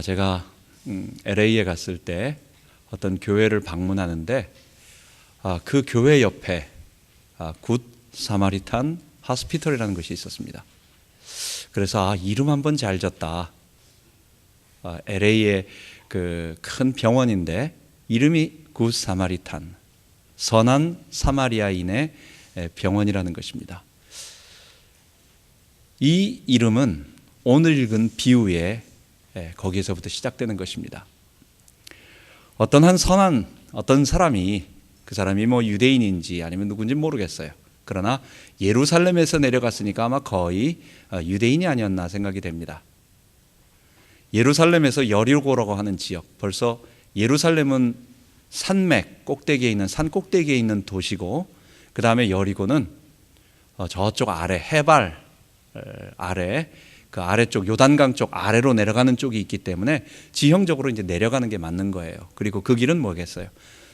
제가 LA에 갔을 때 어떤 교회를 방문하는데 그 교회 옆에 굿 사마리탄 하스피털이라는 것이 있었습니다. 그래서 이름 한번 잘 졌다. LA의 그 큰 병원인데 이름이 굿 사마리탄, 선한 사마리아인의 병원이라는 것입니다. 이 이름은 오늘 읽은 비유에 거기에서부터 시작되는 것입니다. 어떤 사람이, 그 사람이 유대인인지 아니면 누군지 모르겠어요. 그러나 예루살렘에서 내려갔으니까 아마 거의 유대인이 아니었나 생각이 됩니다. 예루살렘에서 여리고라고 하는 지역, 벌써 예루살렘은 산맥 꼭대기에 있는 산 꼭대기에 있는 도시고, 그 다음에 여리고는 저쪽 아래 해발 아래, 그 아래쪽 요단강 쪽 아래로 내려가는 쪽이 있기 때문에 지형적으로 이제 내려가는 게 맞는 거예요. 그리고 그 길은 뭐겠어요?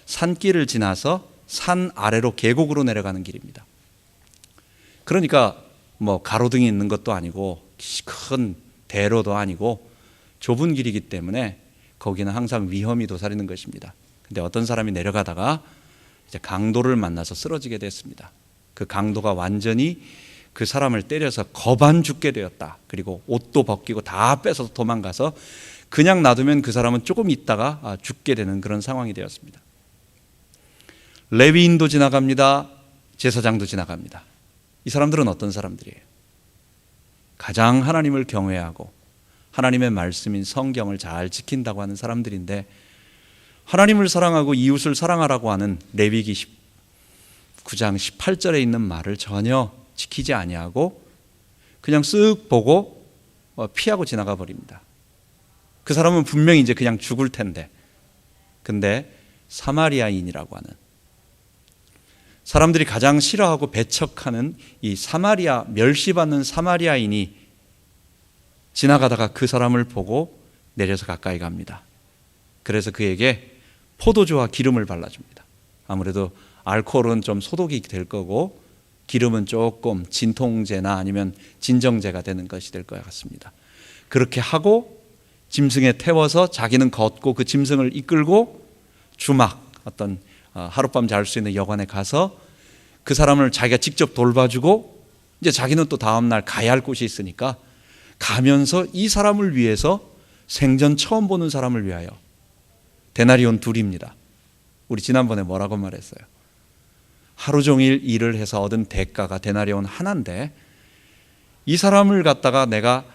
산길을 지나서 산 아래로 계곡으로 내려가는 길입니다. 그러니까 가로등이 있는 것도 아니고 큰 대로도 아니고 좁은 길이기 때문에 거기는 항상 위험이 도사리는 것입니다. 근데 어떤 사람이 내려가다가 이제 강도를 만나서 쓰러지게 됐습니다. 그 강도가 완전히 그 사람을 때려서 거반 죽게 되었다. 그리고 옷도 벗기고 다 뺏어서 도망가서 그냥 놔두면 그 사람은 조금 있다가 죽게 되는 그런 상황이 되었습니다. 레위인도 지나갑니다. 제사장도 지나갑니다. 이 사람들은 어떤 사람들이에요? 가장 하나님을 경외하고 하나님의 말씀인 성경을 잘 지킨다고 하는 사람들인데, 하나님을 사랑하고 이웃을 사랑하라고 하는 레위기 9장 18절에 있는 말을 전혀 지키지 아니하고 그냥 쓱 보고 피하고 지나가 버립니다. 그 사람은 분명히 이제 그냥 죽을 텐데, 근데 사마리아인이라고 하는, 사람들이 가장 싫어하고 배척하는 이 사마리아, 멸시받는 사마리아인이 지나가다가 그 사람을 보고 내려서 가까이 갑니다. 그래서 그에게 포도주와 기름을 발라줍니다. 아무래도 알코올은 좀 소독이 될 거고 기름은 조금 진통제나 아니면 진정제가 되는 것이 될 것 같습니다. 그렇게 하고 짐승에 태워서 자기는 걷고 그 짐승을 이끌고 주막, 어떤 하룻밤 잘 수 있는 여관에 가서 그 사람을 자기가 직접 돌봐주고, 이제 자기는 또 다음날 가야 할 곳이 있으니까 가면서 이 사람을 위해서, 생전 처음 보는 사람을 위하여, 데나리온 둘입니다. 우리 지난번에 뭐라고 말했어요? 하루 종일 일을 해서 얻은 대가가 데나리온 하나인데, 이 사람을 갖다가 내가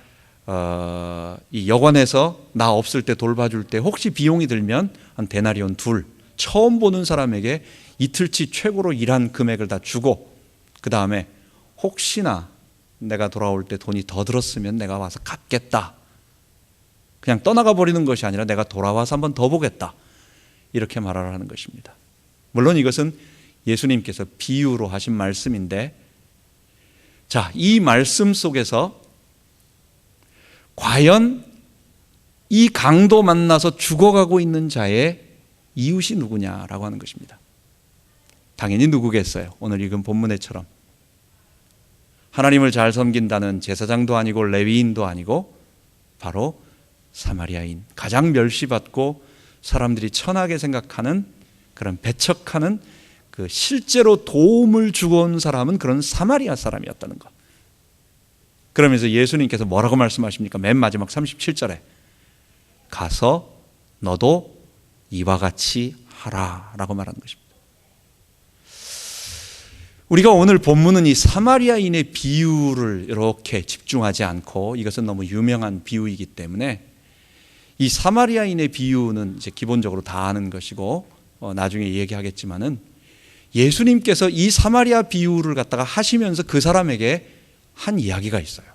이 여관에서 나 없을 때 돌봐줄 때 혹시 비용이 들면 한 데나리온 둘, 처음 보는 사람에게 이틀치 최고로 일한 금액을 다 주고, 그 다음에 혹시나 내가 돌아올 때 돈이 더 들었으면 내가 와서 갚겠다, 그냥 떠나가 버리는 것이 아니라 내가 돌아와서 한번 더 보겠다, 이렇게 말하라 하는 것입니다. 물론 이것은 예수님께서 비유로 하신 말씀인데, 자, 이 말씀 속에서 과연 이 강도 만나서 죽어가고 있는 자의 이웃이 누구냐라고 하는 것입니다. 당연히 누구겠어요? 오늘 읽은 본문에처럼 하나님을 잘 섬긴다는 제사장도 아니고 레위인도 아니고 바로 사마리아인, 가장 멸시받고 사람들이 천하게 생각하는, 그런 배척하는, 그 실제로 도움을 주고 온 사람은 그런 사마리아 사람이었다는 것. 그러면서 예수님께서 뭐라고 말씀하십니까? 맨 마지막 37절에 가서 너도 이와 같이 하라 라고 말하는 것입니다. 우리가 오늘 본문은 이 사마리아인의 비유를 이렇게 집중하지 않고, 이것은 너무 유명한 비유이기 때문에 이 사마리아인의 비유는 이제 기본적으로 다 아는 것이고 나중에 얘기하겠지만은, 예수님께서 이 사마리아 비유를 갖다가 하시면서 그 사람에게 한 이야기가 있어요.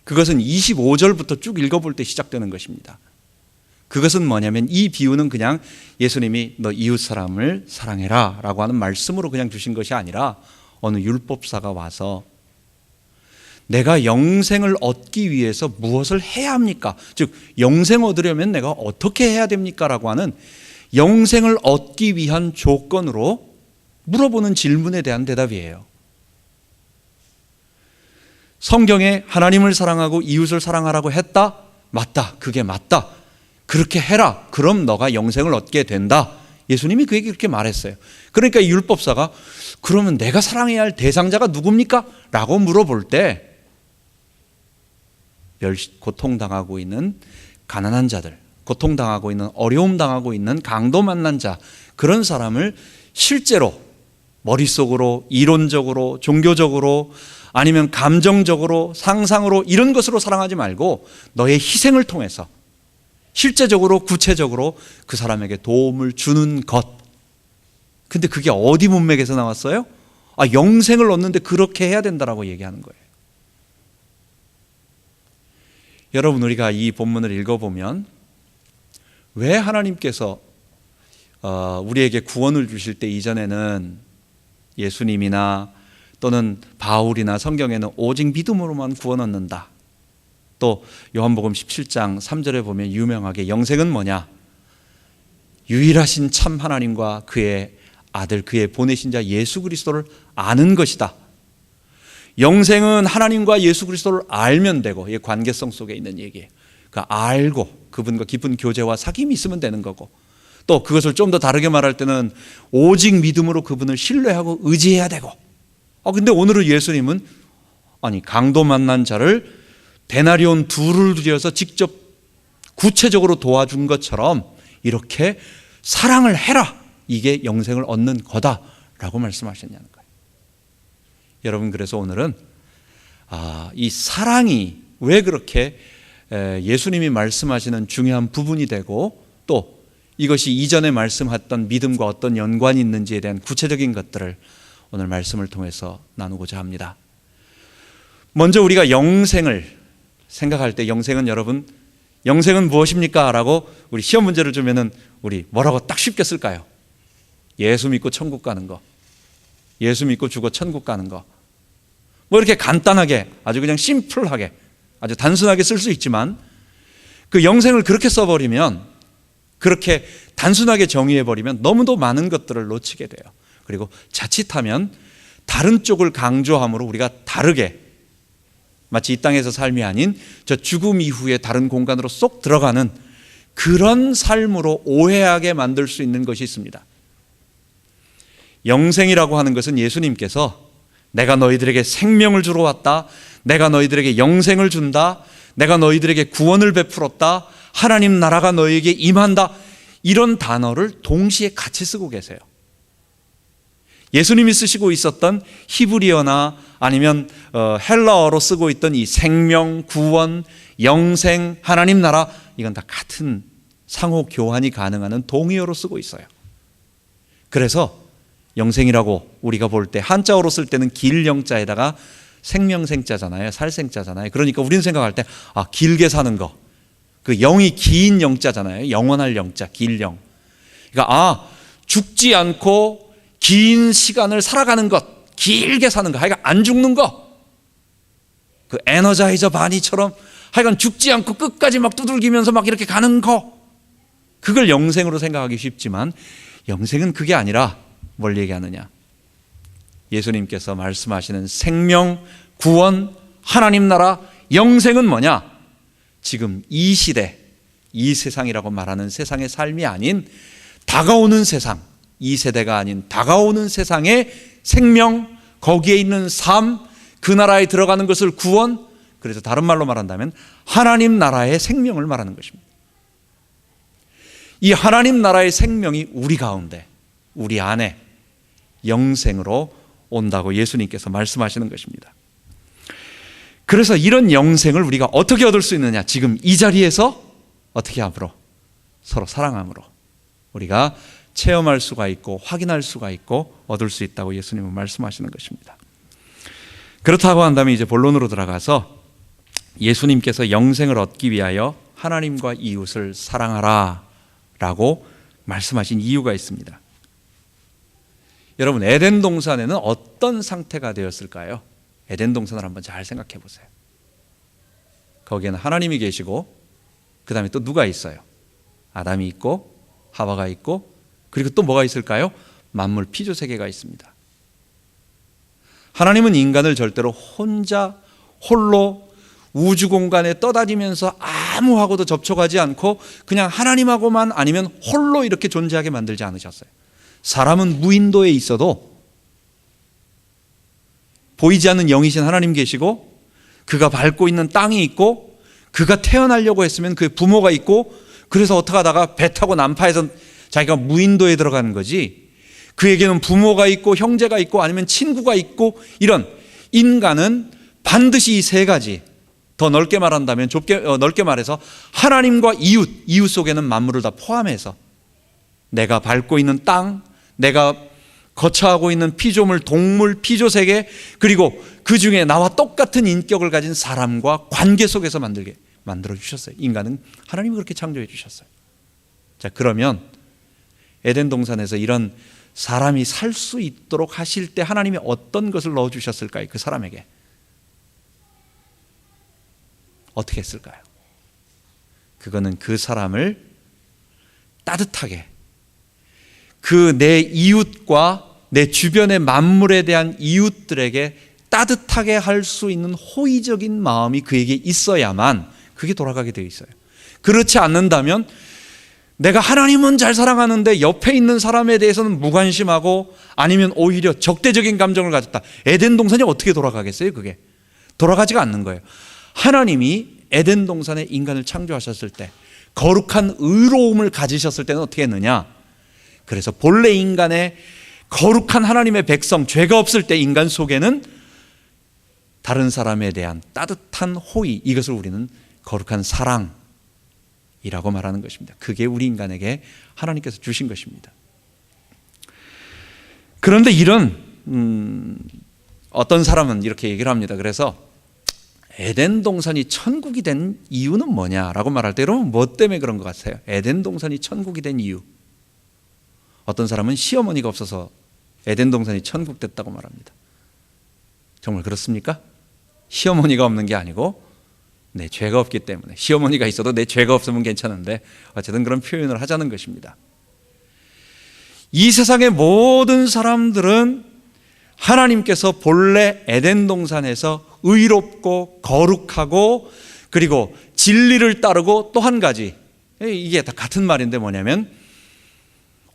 그것은 25절부터 쭉 읽어볼 때 시작되는 것입니다. 그것은 뭐냐면, 이 비유는 그냥 예수님이 너 이웃 사람을 사랑해라 라고 하는 말씀으로 그냥 주신 것이 아니라, 어느 율법사가 와서 내가 영생을 얻기 위해서 무엇을 해야 합니까? 즉 영생 얻으려면 내가 어떻게 해야 됩니까? 라고 하는 영생을 얻기 위한 조건으로 물어보는 질문에 대한 대답이에요. 성경에 하나님을 사랑하고 이웃을 사랑하라고 했다? 맞다, 그게 맞다, 그렇게 해라, 그럼 너가 영생을 얻게 된다. 예수님이 그에게 그렇게 말했어요. 그러니까 이 율법사가 그러면 내가 사랑해야 할 대상자가 누굽니까? 라고 물어볼 때 고통당하고 있는 가난한 자들, 고통당하고 있는, 어려움 당하고 있는, 강도 만난 자, 그런 사람을 실제로 머릿속으로, 이론적으로, 종교적으로, 아니면 감정적으로, 상상으로, 이런 것으로 사랑하지 말고 너의 희생을 통해서 실제적으로, 구체적으로 그 사람에게 도움을 주는 것. 근데 그게 어디 문맥에서 나왔어요? 영생을 얻는데 그렇게 해야 된다라고 얘기하는 거예요. 여러분, 우리가 이 본문을 읽어보면 왜 하나님께서 우리에게 구원을 주실 때 이전에는 예수님이나 또는 바울이나 성경에는 오직 믿음으로만 구원 얻는다. 또 요한복음 17장 3절에 보면 유명하게 영생은 뭐냐? 유일하신 참 하나님과 그의 아들, 그의 보내신 자 예수 그리스도를 아는 것이다. 영생은 하나님과 예수 그리스도를 알면 되고, 이 관계성 속에 있는 얘기예요. 알고 그분과 깊은 교제와 사귐이 있으면 되는 거고, 또 그것을 좀 더 다르게 말할 때는 오직 믿음으로 그분을 신뢰하고 의지해야 되고. 근데 오늘은 예수님은 강도 만난 자를 데나리온 둘을 들여서 직접 구체적으로 도와준 것처럼 이렇게 사랑을 해라, 이게 영생을 얻는 거다라고 말씀하셨냐는 거예요. 여러분, 그래서 오늘은 이 사랑이 왜 그렇게 예수님이 말씀하시는 중요한 부분이 되고, 또 이것이 이전에 말씀했던 믿음과 어떤 연관이 있는지에 대한 구체적인 것들을 오늘 말씀을 통해서 나누고자 합니다. 먼저 우리가 영생을 생각할 때, 여러분, 영생은 무엇입니까? 라고 우리 시험 문제를 주면은 우리 뭐라고 딱 쉽게 쓸까요? 예수 믿고 천국 가는 거, 예수 믿고 죽어 천국 가는 거. 뭐 이렇게 간단하게, 아주 그냥 심플하게, 아주 단순하게 쓸 수 있지만, 그 영생을 그렇게 써버리면, 그렇게 단순하게 정의해버리면 너무도 많은 것들을 놓치게 돼요. 그리고 자칫하면 다른 쪽을 강조함으로 우리가 다르게, 마치 이 땅에서 삶이 아닌 저 죽음 이후에 다른 공간으로 쏙 들어가는 그런 삶으로 오해하게 만들 수 있는 것이 있습니다. 영생이라고 하는 것은 예수님께서 내가 너희들에게 생명을 주러 왔다, 내가 너희들에게 영생을 준다, 내가 너희들에게 구원을 베풀었다, 하나님 나라가 너희에게 임한다, 이런 단어를 동시에 같이 쓰고 계세요. 예수님이 쓰시고 있었던 히브리어나 아니면 헬라어로 쓰고 있던 이 생명, 구원, 영생, 하나님 나라, 이건 다 같은 상호 교환이 가능한 동의어로 쓰고 있어요. 그래서 영생이라고 우리가 볼 때 한자어로 쓸 때는 길영자에다가 생명생자잖아요. 살생자잖아요. 그러니까 우리는 생각할 때 길게 사는 거, 그 영이 긴 영자잖아요. 영원할 영자, 길영. 그러니까 죽지 않고 긴 시간을 살아가는 것, 길게 사는 거, 하여간 안 죽는 거, 그 에너자이저 바니처럼 하여간 죽지 않고 끝까지 막 두들기면서 막 이렇게 가는 거, 그걸 영생으로 생각하기 쉽지만 영생은 그게 아니라 뭘 얘기하느냐? 예수님께서 말씀하시는 생명, 구원, 하나님 나라, 영생은 뭐냐? 지금 이 시대, 이 세상이라고 말하는 세상의 삶이 아닌 다가오는 세상, 이 세대가 아닌 다가오는 세상의 생명, 거기에 있는 삶, 그 나라에 들어가는 것을 구원, 그래서 다른 말로 말한다면 하나님 나라의 생명을 말하는 것입니다. 이 하나님 나라의 생명이 우리 가운데, 우리 안에 영생으로 온다고 예수님께서 말씀하시는 것입니다. 그래서 이런 영생을 우리가 어떻게 얻을 수 있느냐? 지금 이 자리에서 어떻게 함으로? 서로 사랑함으로 우리가 체험할 수가 있고 확인할 수가 있고 얻을 수 있다고 예수님은 말씀하시는 것입니다. 그렇다고 한다면 이제 본론으로 들어가서 예수님께서 영생을 얻기 위하여 하나님과 이웃을 사랑하라 라고 말씀하신 이유가 있습니다. 여러분, 에덴 동산에는 어떤 상태가 되었을까요? 에덴 동산을 한번 잘 생각해 보세요. 거기에는 하나님이 계시고 그 다음에 또 누가 있어요? 아담이 있고 하와가 있고, 그리고 또 뭐가 있을까요? 만물 피조세계가 있습니다. 하나님은 인간을 절대로 홀로 우주 공간에 떠다니면서 아무하고도 접촉하지 않고 그냥 하나님하고만 아니면 홀로 이렇게 존재하게 만들지 않으셨어요. 사람은 무인도에 있어도 보이지 않는 영이신 하나님 계시고, 그가 밟고 있는 땅이 있고, 그가 태어나려고 했으면 그의 부모가 있고, 그래서 어떻게 하다가 배 타고 난파해서 자기가 무인도에 들어가는 거지, 그에게는 부모가 있고 형제가 있고 아니면 친구가 있고, 이런 인간은 반드시 이 세 가지, 더 넓게 말한다면 넓게 말해서 하나님과 이웃 속에는 만물을 다 포함해서 내가 밟고 있는 땅, 내가 거처하고 있는 피조물, 동물, 피조세계, 그리고 그 중에 나와 똑같은 인격을 가진 사람과 관계 속에서 만들어 주셨어요. 인간은 하나님이 그렇게 창조해 주셨어요. 자, 그러면 에덴 동산에서 이런 사람이 살 수 있도록 하실 때 하나님이 어떤 것을 넣어 주셨을까요? 그 사람에게 어떻게 했을까요? 그거는 그 사람을 따뜻하게, 그 내 이웃과 내 주변의 만물에 대한 이웃들에게 따뜻하게 할 수 있는 호의적인 마음이 그에게 있어야만 그게 돌아가게 되어 있어요. 그렇지 않는다면 내가 하나님은 잘 사랑하는데 옆에 있는 사람에 대해서는 무관심하고 아니면 오히려 적대적인 감정을 가졌다. 에덴 동산이 어떻게 돌아가겠어요? 그게 돌아가지가 않는 거예요. 하나님이 에덴 동산에 인간을 창조하셨을 때 거룩한 의로움을 가지셨을 때는 어떻게 했느냐? 그래서 본래 인간의 거룩한 하나님의 백성, 죄가 없을 때 인간 속에는 다른 사람에 대한 따뜻한 호의, 이것을 우리는 거룩한 사랑이라고 말하는 것입니다. 그게 우리 인간에게 하나님께서 주신 것입니다. 그런데 이런 어떤 사람은 이렇게 얘기를 합니다. 그래서 에덴 동산이 천국이 된 이유는 뭐냐라고 말할 때 여러분 뭐 때문에 그런 것 같아요? 에덴 동산이 천국이 된 이유. 어떤 사람은 시어머니가 없어서 에덴 동산이 천국 됐다고 말합니다. 정말 그렇습니까? 시어머니가 없는 게 아니고 내 죄가 없기 때문에, 시어머니가 있어도 내 죄가 없으면 괜찮은데 어쨌든 그런 표현을 하자는 것입니다. 이 세상의 모든 사람들은 하나님께서 본래 에덴 동산에서 의롭고 거룩하고 그리고 진리를 따르고, 또 한 가지, 이게 다 같은 말인데 뭐냐면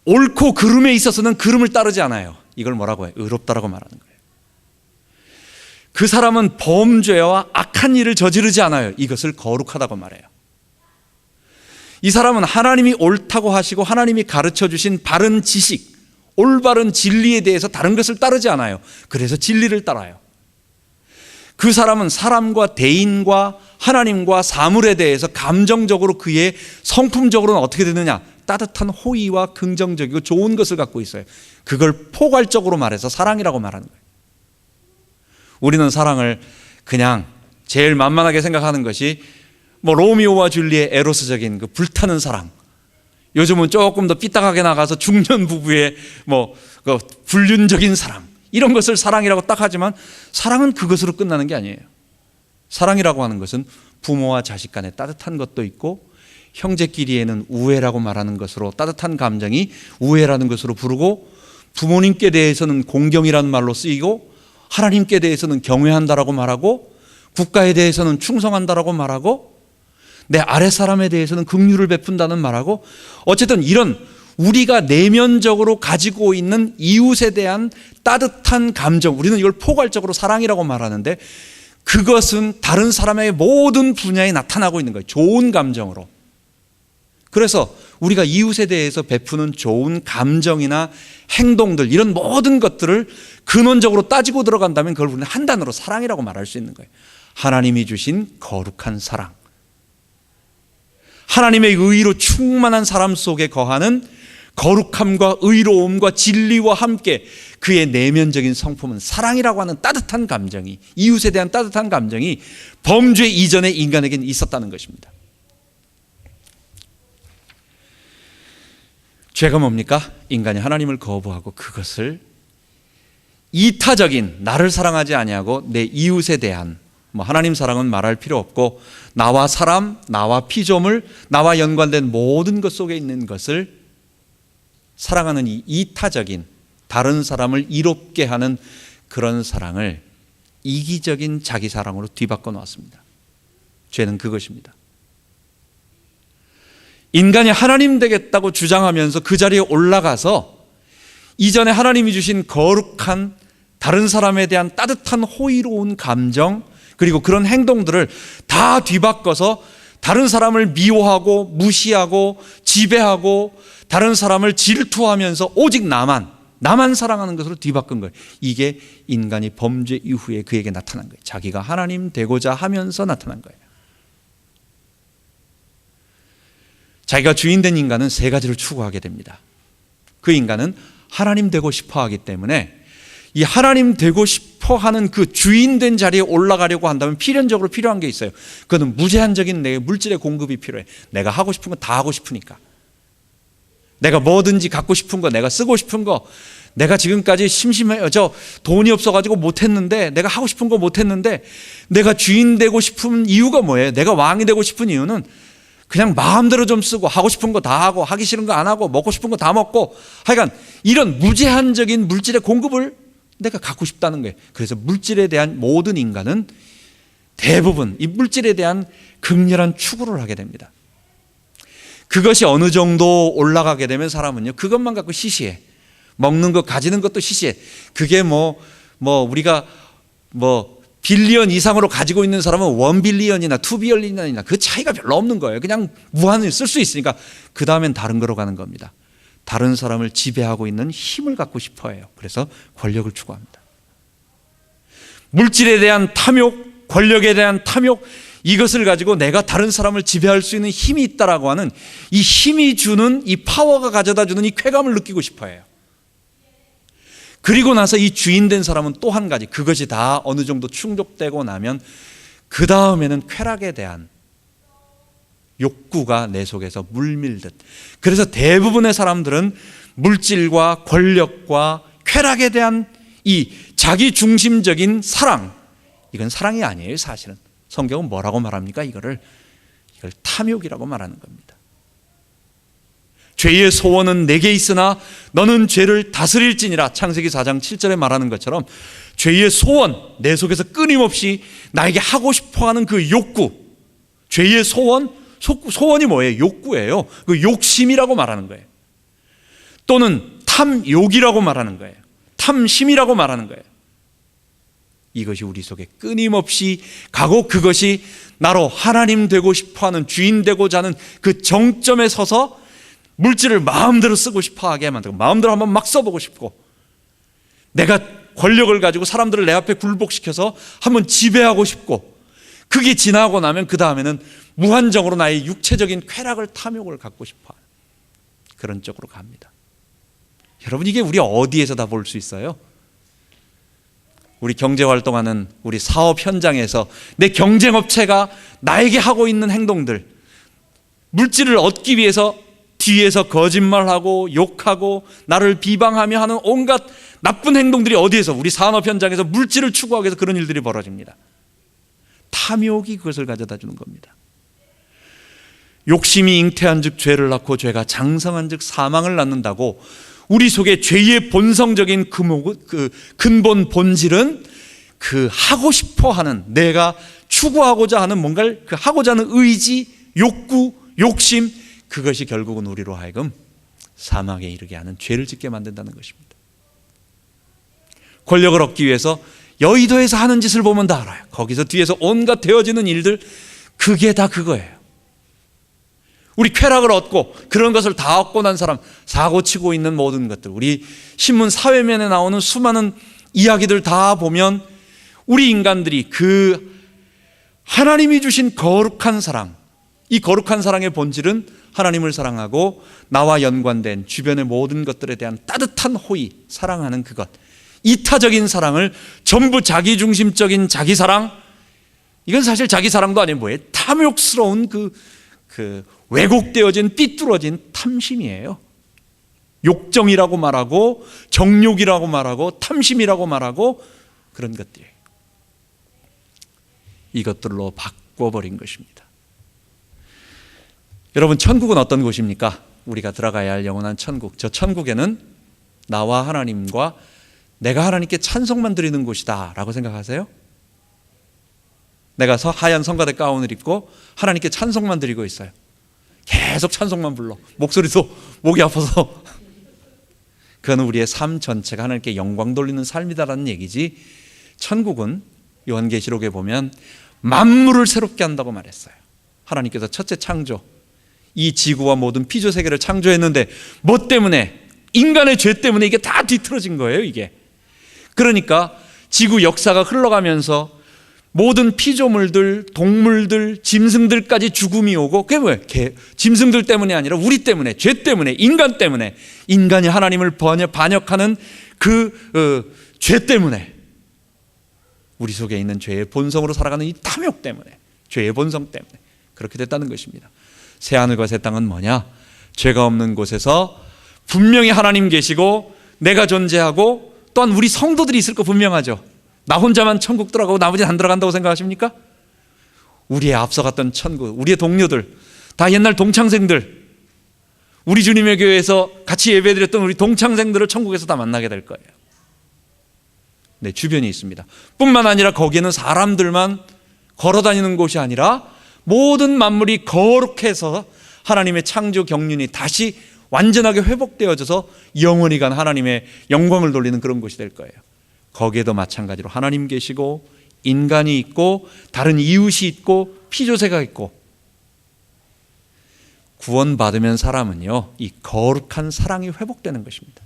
옳고 그름에 있어서는 그름을 따르지 않아요. 이걸 뭐라고 해요? 의롭다라고 말하는 거예요. 그 사람은 범죄와 악한 일을 저지르지 않아요. 이것을 거룩하다고 말해요. 이 사람은 하나님이 옳다고 하시고 하나님이 가르쳐 주신 바른 지식, 올바른 진리에 대해서 다른 것을 따르지 않아요. 그래서 진리를 따라요. 그 사람은 사람과 대인과 하나님과 사물에 대해서 감정적으로, 그의 성품적으로는 어떻게 되느냐? 따뜻한 호의와 긍정적이고 좋은 것을 갖고 있어요. 그걸 포괄적으로 말해서 사랑이라고 말하는 거예요. 우리는 사랑을 그냥 제일 만만하게 생각하는 것이 뭐 로미오와 줄리의 에로스적인 그 불타는 사랑, 요즘은 조금 더 삐딱하게 나가서 중년 부부의 뭐 그 불륜적인 사랑, 이런 것을 사랑이라고 딱 하지만 사랑은 그것으로 끝나는 게 아니에요. 사랑이라고 하는 것은 부모와 자식 간에 따뜻한 것도 있고, 형제끼리에는 우애라고 말하는 것으로 따뜻한 감정이 우애라는 것으로 부르고, 부모님께 대해서는 공경이라는 말로 쓰이고, 하나님께 대해서는 경외한다라고 말하고, 국가에 대해서는 충성한다라고 말하고, 내 아랫 사람에 대해서는 긍휼을 베푼다는 말하고, 어쨌든 이런 우리가 내면적으로 가지고 있는 이웃에 대한 따뜻한 감정, 우리는 이걸 포괄적으로 사랑이라고 말하는데, 그것은 다른 사람의 모든 분야에 나타나고 있는 거예요. 좋은 감정으로. 그래서 우리가 이웃에 대해서 베푸는 좋은 감정이나 행동들, 이런 모든 것들을 근원적으로 따지고 들어간다면 그걸 우리는 한 단어로 사랑이라고 말할 수 있는 거예요. 하나님이 주신 거룩한 사랑, 하나님의 의로 충만한 사람 속에 거하는 거룩함과 의로움과 진리와 함께 그의 내면적인 성품은 사랑이라고 하는 따뜻한 감정이, 이웃에 대한 따뜻한 감정이 범죄 이전에 인간에게는 있었다는 것입니다. 죄가 뭡니까? 인간이 하나님을 거부하고 그것을 이타적인, 나를 사랑하지 아니하고 내 이웃에 대한, 뭐 하나님 사랑은 말할 필요 없고, 나와 사람, 나와 피조물, 나와 연관된 모든 것 속에 있는 것을 사랑하는 이 이타적인, 다른 사람을 이롭게 하는 그런 사랑을 이기적인 자기 사랑으로 뒤바꿔 놓았습니다. 죄는 그것입니다. 인간이 하나님 되겠다고 주장하면서 그 자리에 올라가서 이전에 하나님이 주신 거룩한 다른 사람에 대한 따뜻한 호의로운 감정, 그리고 그런 행동들을 다 뒤바꿔서 다른 사람을 미워하고 무시하고 지배하고 다른 사람을 질투하면서 오직 나만 사랑하는 것으로 뒤바꾼 거예요. 이게 인간이 범죄 이후에 그에게 나타난 거예요. 자기가 하나님 되고자 하면서 나타난 거예요. 자기가 주인 된 인간은 세 가지를 추구하게 됩니다. 그 인간은 하나님 되고 싶어 하기 때문에 이 하나님 되고 싶어 하는 그 주인 된 자리에 올라가려고 한다면 필연적으로 필요한 게 있어요. 그거는 무제한적인 내 물질의 공급이 필요해. 내가 하고 싶은 거 다 하고 싶으니까. 내가 뭐든지 갖고 싶은 거, 내가 쓰고 싶은 거, 내가 지금까지 돈이 없어가지고 못했는데, 내가 하고 싶은 거 못했는데, 내가 주인 되고 싶은 이유가 뭐예요? 내가 왕이 되고 싶은 이유는 그냥 마음대로 좀 쓰고 하고 싶은 거 다 하고 하기 싫은 거 안 하고 먹고 싶은 거 다 먹고 하여간 이런 무제한적인 물질의 공급을 내가 갖고 싶다는 거예요. 그래서 물질에 대한 모든 인간은 대부분 이 물질에 대한 극렬한 추구를 하게 됩니다. 그것이 어느 정도 올라가게 되면 사람은요, 그것만 갖고 시시해. 먹는 것, 가지는 것도 시시해. 그게 우리가 빌리언 이상으로 가지고 있는 사람은 1빌리언이나 2빌리언이나 그 차이가 별로 없는 거예요. 그냥 무한히 쓸 수 있으니까 그 다음엔 다른 거로 가는 겁니다. 다른 사람을 지배하고 있는 힘을 갖고 싶어 해요. 그래서 권력을 추구합니다. 물질에 대한 탐욕, 권력에 대한 탐욕, 이것을 가지고 내가 다른 사람을 지배할 수 있는 힘이 있다라고 하는 이 힘이 주는 이 파워가 가져다 주는 이 쾌감을 느끼고 싶어 해요. 그리고 나서 이 주인 된 사람은 또 한 가지, 그것이 다 어느 정도 충족되고 나면 그 다음에는 쾌락에 대한 욕구가 내 속에서 물밀듯. 그래서 대부분의 사람들은 물질과 권력과 쾌락에 대한 이 자기 중심적인 사랑, 이건 사랑이 아니에요. 사실은 성경은 뭐라고 말합니까? 이걸 탐욕이라고 말하는 겁니다. 죄의 소원은 내게 있으나 너는 죄를 다스릴지니라. 창세기 4장 7절에 말하는 것처럼 죄의 소원, 내 속에서 끊임없이 나에게 하고 싶어하는 그 욕구, 죄의 소원이 뭐예요? 욕구예요. 그 욕심이라고 말하는 거예요. 또는 탐욕이라고 말하는 거예요. 탐심이라고 말하는 거예요. 이것이 우리 속에 끊임없이 가고 그것이 나로 하나님 되고 싶어하는, 주인 되고자 하는 그 정점에 서서 물질을 마음대로 쓰고 싶어하게 만들고 마음대로 한번 막 써보고 싶고, 내가 권력을 가지고 사람들을 내 앞에 굴복시켜서 한번 지배하고 싶고, 그게 지나고 나면 그 다음에는 무한정으로 나의 육체적인 쾌락을, 탐욕을 갖고 싶어하는 그런 쪽으로 갑니다. 여러분, 이게 우리 어디에서 다 볼 수 있어요? 우리 경제활동하는 우리 사업 현장에서 내 경쟁업체가 나에게 하고 있는 행동들, 물질을 얻기 위해서 뒤에서 거짓말하고 욕하고 나를 비방하며 하는 온갖 나쁜 행동들이 어디에서, 우리 산업 현장에서 물질을 추구하기 위해서 그런 일들이 벌어집니다. 탐욕이 그것을 가져다 주는 겁니다. 욕심이 잉태한 즉 죄를 낳고 죄가 장성한 즉 사망을 낳는다고, 우리 속에 죄의 본성적인 그 근본 본질은 그 하고 싶어 하는, 내가 추구하고자 하는 뭔가를 그 하고자 하는 의지, 욕구, 욕심, 그것이 결국은 우리로 하여금 사망에 이르게 하는 죄를 짓게 만든다는 것입니다. 권력을 얻기 위해서 여의도에서 하는 짓을 보면 다 알아요. 거기서 뒤에서 온갖 되어지는 일들, 그게 다 그거예요. 우리 쾌락을 얻고 그런 것을 다 얻고 난 사람, 사고치고 있는 모든 것들, 우리 신문 사회면에 나오는 수많은 이야기들 다 보면 우리 인간들이 그 하나님이 주신 거룩한 사랑, 이 거룩한 사랑의 본질은 하나님을 사랑하고 나와 연관된 주변의 모든 것들에 대한 따뜻한 호의, 사랑하는 그것, 이타적인 사랑을 전부 자기중심적인 자기사랑, 이건 사실 자기사랑도 아니고 뭐예요? 탐욕스러운 그 왜곡되어진 삐뚤어진 탐심이에요. 욕정이라고 말하고 정욕이라고 말하고 탐심이라고 말하고 그런 것들이에요. 이것들로 바꿔버린 것입니다. 여러분, 천국은 어떤 곳입니까? 우리가 들어가야 할 영원한 천국. 저 천국에는 나와 하나님과 내가 하나님께 찬송만 드리는 곳이다 라고 생각하세요? 내가 하얀 성가대 가운을 입고 하나님께 찬송만 드리고 있어요. 계속 찬송만 불러. 목소리도 목이 아파서. 그건 우리의 삶 전체가 하나님께 영광 돌리는 삶이다라는 얘기지, 천국은 요한계시록에 보면 만물을 새롭게 한다고 말했어요. 하나님께서 첫째 창조, 이 지구와 모든 피조 세계를 창조했는데 뭐 때문에? 인간의 죄 때문에 이게 다 뒤틀어진 거예요, 이게. 그러니까 지구 역사가 흘러가면서 모든 피조물들, 동물들, 짐승들까지 죽음이 오고, 그게 뭐예요? 짐승들 때문이 아니라 우리 때문에, 죄 때문에, 인간 때문에, 인간이 하나님을 반역하는 그 죄 때문에, 우리 속에 있는 죄의 본성으로 살아가는 이 탐욕 때문에, 죄의 본성 때문에 그렇게 됐다는 것입니다. 새하늘과 새 땅은 뭐냐? 죄가 없는 곳에서 분명히 하나님 계시고 내가 존재하고 또한 우리 성도들이 있을 거 분명하죠. 나 혼자만 천국 들어가고 나머지는 안 들어간다고 생각하십니까? 우리의 앞서갔던 천국, 우리의 동료들, 다 옛날 동창생들, 우리 주님의 교회에서 같이 예배드렸던 우리 동창생들을 천국에서 다 만나게 될 거예요. 네, 주변이 있습니다. 뿐만 아니라 거기에는 사람들만 걸어다니는 곳이 아니라 모든 만물이 거룩해서 하나님의 창조 경륜이 다시 완전하게 회복되어져서 영원히 간 하나님의 영광을 돌리는 그런 곳이 될 거예요. 거기에도 마찬가지로 하나님 계시고 인간이 있고 다른 이웃이 있고 피조세가 있고, 구원받으면 사람은요, 이 거룩한 사랑이 회복되는 것입니다.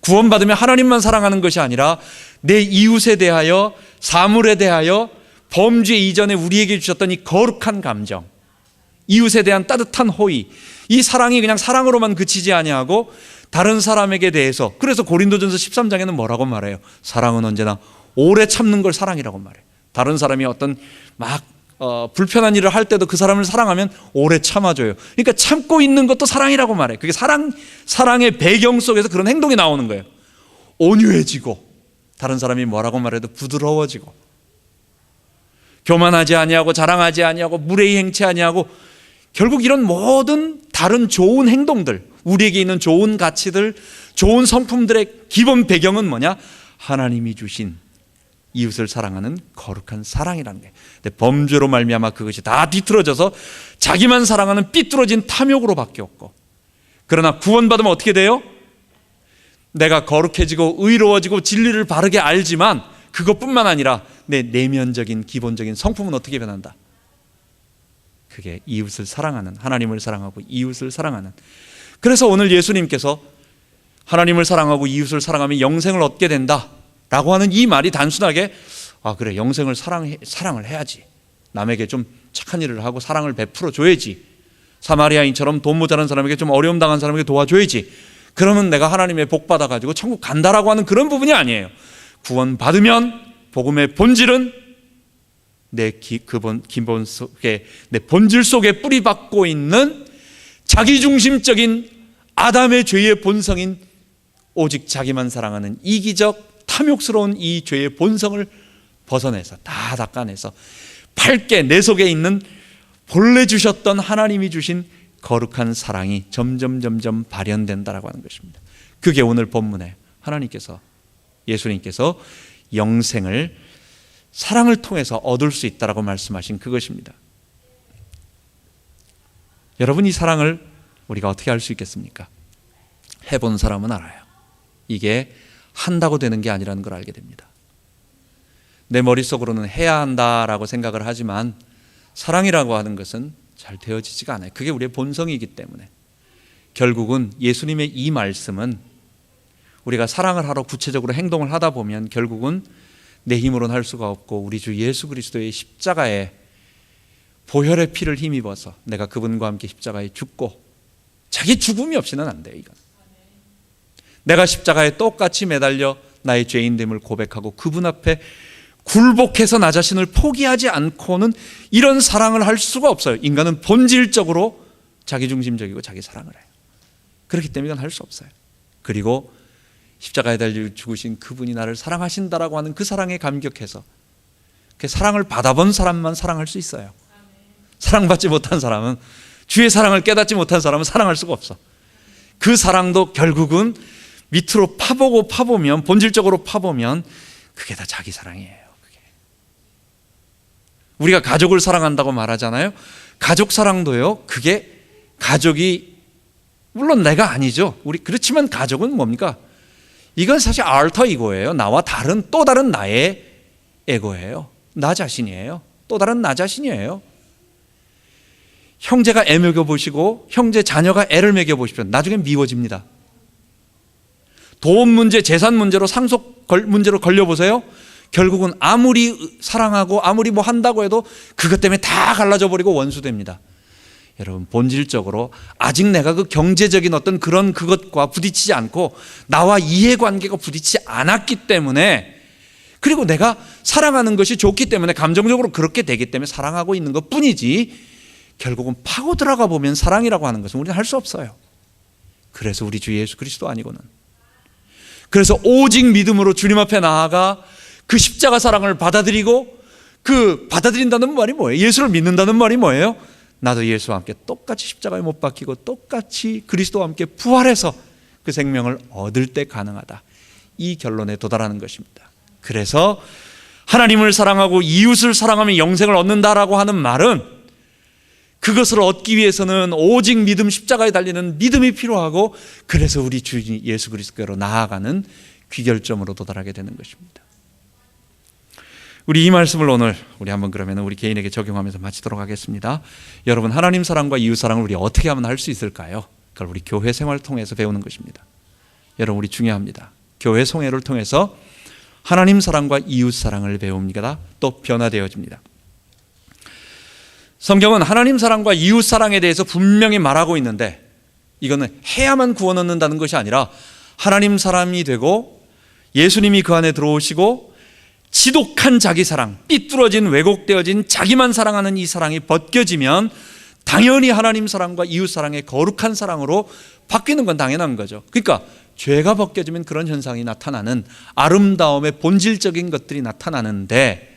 구원받으면 하나님만 사랑하는 것이 아니라 내 이웃에 대하여, 사물에 대하여, 범죄 이전에 우리에게 주셨던 이 거룩한 감정, 이웃에 대한 따뜻한 호의, 이 사랑이 그냥 사랑으로만 그치지 아니하고 다른 사람에게 대해서, 그래서 고린도전서 13장에는 뭐라고 말해요? 사랑은 언제나 오래 참는 걸 사랑이라고 말해요. 다른 사람이 어떤 막 불편한 일을 할 때도 그 사람을 사랑하면 오래 참아줘요. 그러니까 참고 있는 것도 사랑이라고 말해요. 그게 사랑의 배경 속에서 그런 행동이 나오는 거예요. 온유해지고, 다른 사람이 뭐라고 말해도 부드러워지고, 교만하지 아니하고 자랑하지 아니하고 무례히 행치 아니하고, 결국 이런 모든 다른 좋은 행동들, 우리에게 있는 좋은 가치들, 좋은 성품들의 기본 배경은 뭐냐? 하나님이 주신 이웃을 사랑하는 거룩한 사랑이라는 거예요. 근데 범죄로 말미암아 그것이 다 뒤틀어져서 자기만 사랑하는 삐뚤어진 탐욕으로 바뀌었고, 그러나 구원받으면 어떻게 돼요? 내가 거룩해지고 의로워지고 진리를 바르게 알지만 그것뿐만 아니라 내 내면적인 기본적인 성품은 어떻게 변한다? 그게 이웃을 사랑하는, 하나님을 사랑하고 이웃을 사랑하는. 그래서 오늘 예수님께서 하나님을 사랑하고 이웃을 사랑하면 영생을 얻게 된다 라고 하는 이 말이 단순하게, 아 그래, 영생을 사랑을 해야지, 남에게 좀 착한 일을 하고 사랑을 베풀어 줘야지, 사마리아인처럼 돈 모자란 사람에게 좀 어려움 당한 사람에게 도와줘야지, 그러면 내가 하나님의 복 받아가지고 천국 간다라고 하는 그런 부분이 아니에요. 구원받으면 복음의 본질은 내 기본 속에, 내 본질 속에 뿌리박고 있는 자기중심적인 아담의 죄의 본성인 오직 자기만 사랑하는 이기적 탐욕스러운 이 죄의 본성을 벗어내서, 다 닦아내서 밝게 내 속에 있는 본래 주셨던 하나님이 주신 거룩한 사랑이 점점 발현된다라고 하는 것입니다. 그게 오늘 본문에 예수님께서 영생을 사랑을 통해서 얻을 수 있다라고 말씀하신 그것입니다. 여러분, 이 사랑을 우리가 어떻게 알 수 있겠습니까? 해본 사람은 알아요. 이게 한다고 되는 게 아니라는 걸 알게 됩니다. 내 머릿속으로는 해야 한다라고 생각을 하지만 사랑이라고 하는 것은 잘 되어지지가 않아요. 그게 우리의 본성이기 때문에. 결국은 예수님의 이 말씀은 우리가 사랑을 하러 구체적으로 행동을 하다 보면 결국은 내 힘으로는 할 수가 없고, 우리 주 예수 그리스도의 십자가에 보혈의 피를 힘입어서 내가 그분과 함께 십자가에 죽고, 자기 죽음이 없이는 안 돼요. 이건 내가 십자가에 똑같이 매달려 나의 죄인됨을 고백하고 그분 앞에 굴복해서 나 자신을 포기하지 않고는 이런 사랑을 할 수가 없어요. 인간은 본질적으로 자기중심적이고 자기 사랑을 해요. 그렇기 때문에 이건 할 수 없어요. 그리고 십자가에 달려 죽으신 그분이 나를 사랑하신다라고 하는 그 사랑에 감격해서, 그 사랑을 받아본 사람만 사랑할 수 있어요. 사랑받지 못한 사람은, 주의 사랑을 깨닫지 못한 사람은 사랑할 수가 없어. 그 사랑도 결국은 밑으로 파보면, 본질적으로 파보면 그게 다 자기 사랑이에요. 우리가 가족을 사랑한다고 말하잖아요. 가족 사랑도요, 그게 가족이 물론 내가 아니죠. 그렇지만 가족은 뭡니까? 이건 사실 알터 이고예요. 나와 다른 또 다른 나의 에고예요. 나 자신이에요. 또 다른 나 자신이에요. 형제가 애 먹여보시고 형제 자녀가 애를 먹여보십시오. 나중에 미워집니다. 돈 문제, 재산 문제로 상속 문제로 걸려보세요. 결국은 아무리 사랑하고 아무리 뭐 한다고 해도 그것 때문에 다 갈라져 버리고 원수됩니다. 여러분, 본질적으로 아직 내가 그 경제적인 어떤 그런 그것과 부딪히지 않고 나와 이해관계가 부딪히지 않았기 때문에, 그리고 내가 사랑하는 것이 좋기 때문에 감정적으로 그렇게 되기 때문에 사랑하고 있는 것 뿐이지, 결국은 파고 들어가 보면 사랑이라고 하는 것은 우리는 할 수 없어요. 그래서 우리 주 예수 그리스도 아니고는, 그래서 오직 믿음으로 주님 앞에 나아가 그 십자가 사랑을 받아들이고, 그 받아들인다는 말이 뭐예요? 예수를 믿는다는 말이 뭐예요? 나도 예수와 함께 똑같이 십자가에 못 박히고 똑같이 그리스도와 함께 부활해서 그 생명을 얻을 때 가능하다, 이 결론에 도달하는 것입니다. 그래서 하나님을 사랑하고 이웃을 사랑하면 영생을 얻는다라고 하는 말은, 그것을 얻기 위해서는 오직 믿음, 십자가에 달리는 믿음이 필요하고, 그래서 우리 주 예수 그리스도께로 나아가는 귀결점으로 도달하게 되는 것입니다. 우리 이 말씀을 오늘 우리 한번 그러면 우리 개인에게 적용하면서 마치도록 하겠습니다. 여러분, 하나님 사랑과 이웃 사랑을 우리 어떻게 하면 할 수 있을까요? 그걸 우리 교회 생활을 통해서 배우는 것입니다. 여러분, 우리 중요합니다. 교회 생활을 통해서 하나님 사랑과 이웃 사랑을 배웁니다. 또 변화되어집니다. 성경은 하나님 사랑과 이웃 사랑에 대해서 분명히 말하고 있는데, 이거는 해야만 구원 얻는다는 것이 아니라 하나님 사람이 되고 예수님이 그 안에 들어오시고 지독한 자기 사랑, 삐뚤어진 왜곡되어진 자기만 사랑하는 이 사랑이 벗겨지면 당연히 하나님 사랑과 이웃 사랑의 거룩한 사랑으로 바뀌는 건 당연한 거죠. 그러니까 죄가 벗겨지면 그런 현상이 나타나는, 아름다움의 본질적인 것들이 나타나는데,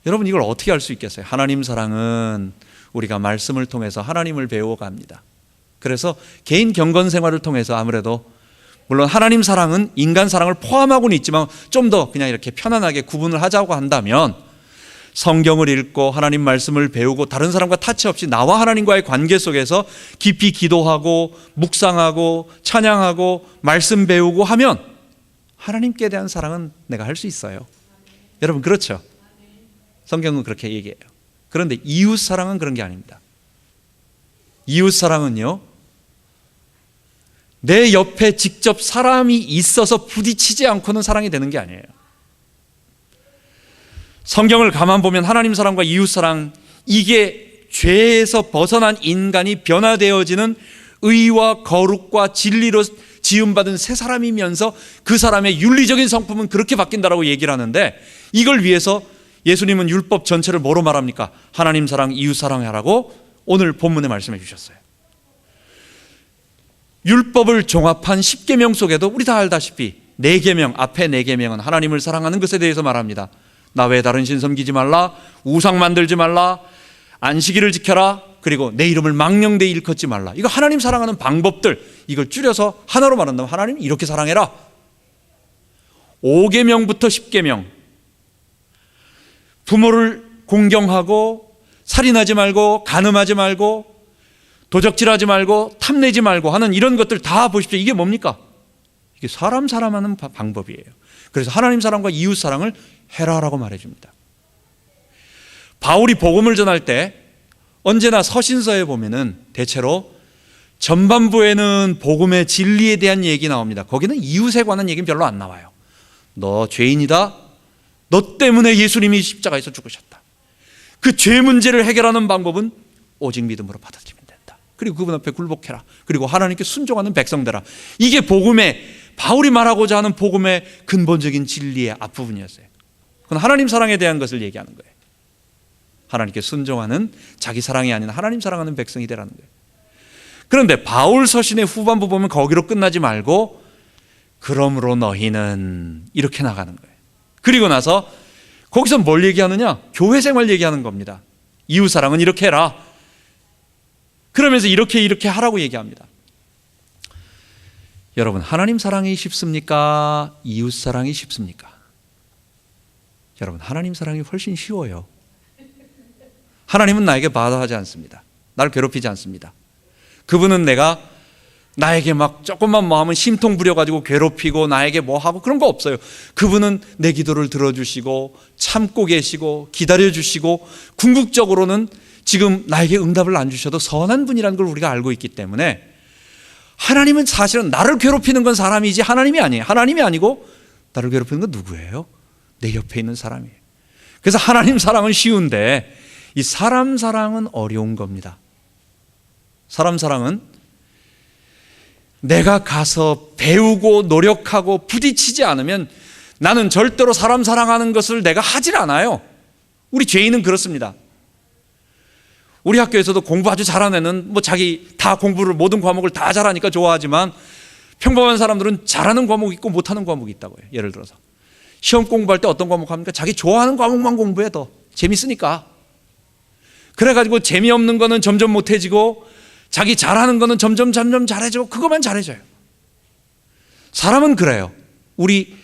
여러분, 이걸 어떻게 할 수 있겠어요? 하나님 사랑은 우리가 말씀을 통해서 하나님을 배워갑니다. 그래서 개인 경건 생활을 통해서 아무래도, 물론 하나님 사랑은 인간 사랑을 포함하고는 있지만 좀 더 그냥 이렇게 편안하게 구분을 하자고 한다면, 성경을 읽고 하나님 말씀을 배우고 다른 사람과 타치 없이 나와 하나님과의 관계 속에서 깊이 기도하고 묵상하고 찬양하고 말씀 배우고 하면 하나님께 대한 사랑은 내가 할 수 있어요. 여러분, 그렇죠? 성경은 그렇게 얘기해요. 그런데 이웃 사랑은 그런 게 아닙니다. 이웃 사랑은요, 내 옆에 직접 사람이 있어서 부딪히지 않고는 사랑이 되는 게 아니에요. 성경을 가만 보면 하나님 사랑과 이웃 사랑, 이게 죄에서 벗어난 인간이 변화되어지는 의와 거룩과 진리로 지음받은 새 사람이면서 그 사람의 윤리적인 성품은 그렇게 바뀐다라고 얘기를 하는데, 이걸 위해서 예수님은 율법 전체를 뭐로 말합니까? 하나님 사랑, 이웃 사랑하라고 오늘 본문에 말씀해 주셨어요. 율법을 종합한 10계명 속에도 우리 다 알다시피 4계명, 앞에 4계명은 하나님을 사랑하는 것에 대해서 말합니다. 나 외에 다른 신 섬기지 말라, 우상 만들지 말라, 안식일을 지켜라, 그리고 내 이름을 망령되이 일컫지 말라. 이거 하나님 사랑하는 방법들, 이걸 줄여서 하나로 말한다면 하나님 이렇게 사랑해라. 5계명부터 10계명, 부모를 공경하고 살인하지 말고 간음하지 말고 도적질하지 말고 탐내지 말고 하는 이런 것들 다 보십시오. 이게 뭡니까? 이게 사람 사랑하는 방법이에요. 그래서 하나님 사랑과 이웃 사랑을 해라라고 말해줍니다. 바울이 복음을 전할 때 언제나 서신서에 보면은 대체로 전반부에는 복음의 진리에 대한 얘기 나옵니다. 거기는 이웃에 관한 얘기는 별로 안 나와요. 너 죄인이다, 너 때문에 예수님이 십자가에서 죽으셨다, 그 죄 문제를 해결하는 방법은 오직 믿음으로 받아들이면 된다, 그리고 그분 앞에 굴복해라, 그리고 하나님께 순종하는 백성 되라. 이게 복음의, 바울이 말하고자 하는 복음의 근본적인 진리의 앞부분이었어요. 그건 하나님 사랑에 대한 것을 얘기하는 거예요. 하나님께 순종하는, 자기 사랑이 아닌 하나님 사랑하는 백성이 되라는 거예요. 그런데 바울 서신의 후반부 보면 거기로 끝나지 말고 그러므로 너희는 이렇게 나가는 거예요. 그리고 나서 거기서 뭘 얘기하느냐? 교회 생활 얘기하는 겁니다. 이웃 사랑은 이렇게 해라. 그러면서 이렇게 하라고 얘기합니다. 여러분, 하나님 사랑이 쉽습니까? 이웃 사랑이 쉽습니까? 여러분, 하나님 사랑이 훨씬 쉬워요. 하나님은 나에게 바다하지 않습니다. 나를 괴롭히지 않습니다. 그분은 내가 나에게 막 조금만 뭐 하면 심통 부려가지고 괴롭히고 나에게 뭐 하고 그런 거 없어요. 그분은 내 기도를 들어주시고 참고 계시고 기다려주시고 궁극적으로는 지금 나에게 응답을 안 주셔도 선한 분이라는 걸 우리가 알고 있기 때문에 하나님은 사실은 나를 괴롭히는 건 사람이지 하나님이 아니에요. 하나님이 아니고 나를 괴롭히는 건 누구예요? 내 옆에 있는 사람이에요. 그래서 하나님 사랑은 쉬운데 이 사람 사랑은 어려운 겁니다. 사람 사랑은 내가 가서 배우고 노력하고 부딪히지 않으면 나는 절대로 사람 사랑하는 것을 내가 하질 않아요. 우리 죄인은 그렇습니다. 우리 학교에서도 공부 아주 잘하는 애는 뭐 자기 다 공부를 모든 과목을 다 잘하니까 좋아하지만 평범한 사람들은 잘하는 과목이 있고 못하는 과목이 있다고 해요. 예를 들어서 시험 공부할 때 어떤 과목 합니까? 자기 좋아하는 과목만 공부해. 더 재밌으니까. 그래가지고 재미없는 거는 점점 못해지고 자기 잘하는 거는 점점 잘해지고 그것만 잘해져요. 사람은 그래요. 우리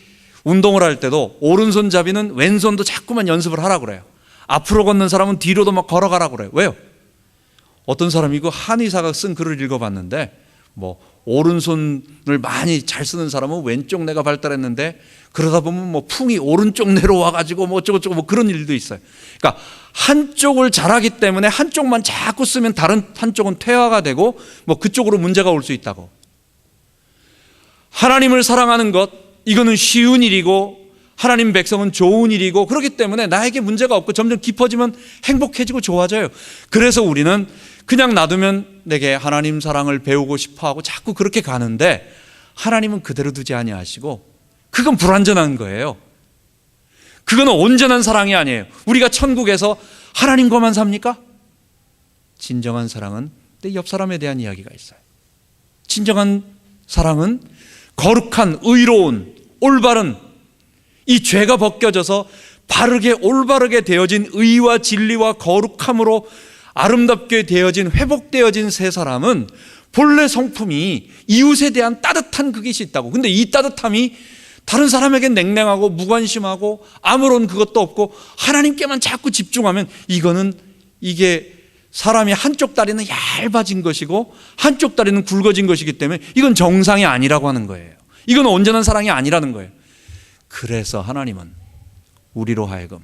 운동을 할 때도 오른손잡이는 왼손도 자꾸만 연습을 하라고 그래요. 앞으로 걷는 사람은 뒤로도 막 걸어가라고 그래요. 왜요? 어떤 사람이 그 한의사가 쓴 글을 읽어봤는데 뭐 오른손을 많이 잘 쓰는 사람은 왼쪽 뇌가 발달했는데 그러다 보면 뭐 풍이 오른쪽 뇌로 와가지고 뭐 어쩌고저쩌고 뭐 그런 일도 있어요. 그러니까 한쪽을 잘하기 때문에 한쪽만 자꾸 쓰면 다른 한쪽은 퇴화가 되고 뭐 그쪽으로 문제가 올 수 있다고. 하나님을 사랑하는 것 이거는 쉬운 일이고 하나님 백성은 좋은 일이고 그렇기 때문에 나에게 문제가 없고 점점 깊어지면 행복해지고 좋아져요. 그래서 우리는 그냥 놔두면 내게 하나님 사랑을 배우고 싶어하고 자꾸 그렇게 가는데 하나님은 그대로 두지 아니하시고 그건 불완전한 거예요. 그건 온전한 사랑이 아니에요. 우리가 천국에서 하나님과만 삽니까? 진정한 사랑은 내 옆 사람에 대한 이야기가 있어요. 진정한 사랑은 거룩한 의로운 올바른 이 죄가 벗겨져서 바르게 올바르게 되어진 의와 진리와 거룩함으로 아름답게 되어진 회복되어진 새 사람은 본래 성품이 이웃에 대한 따뜻한 그것이 있다고. 근데 이 따뜻함이 다른 사람에게 냉랭하고 무관심하고 아무런 그것도 없고 하나님께만 자꾸 집중하면 이게 사람이 한쪽 다리는 얇아진 것이고 한쪽 다리는 굵어진 것이기 때문에 이건 정상이 아니라고 하는 거예요. 이건 온전한 사랑이 아니라는 거예요. 그래서 하나님은 우리로 하여금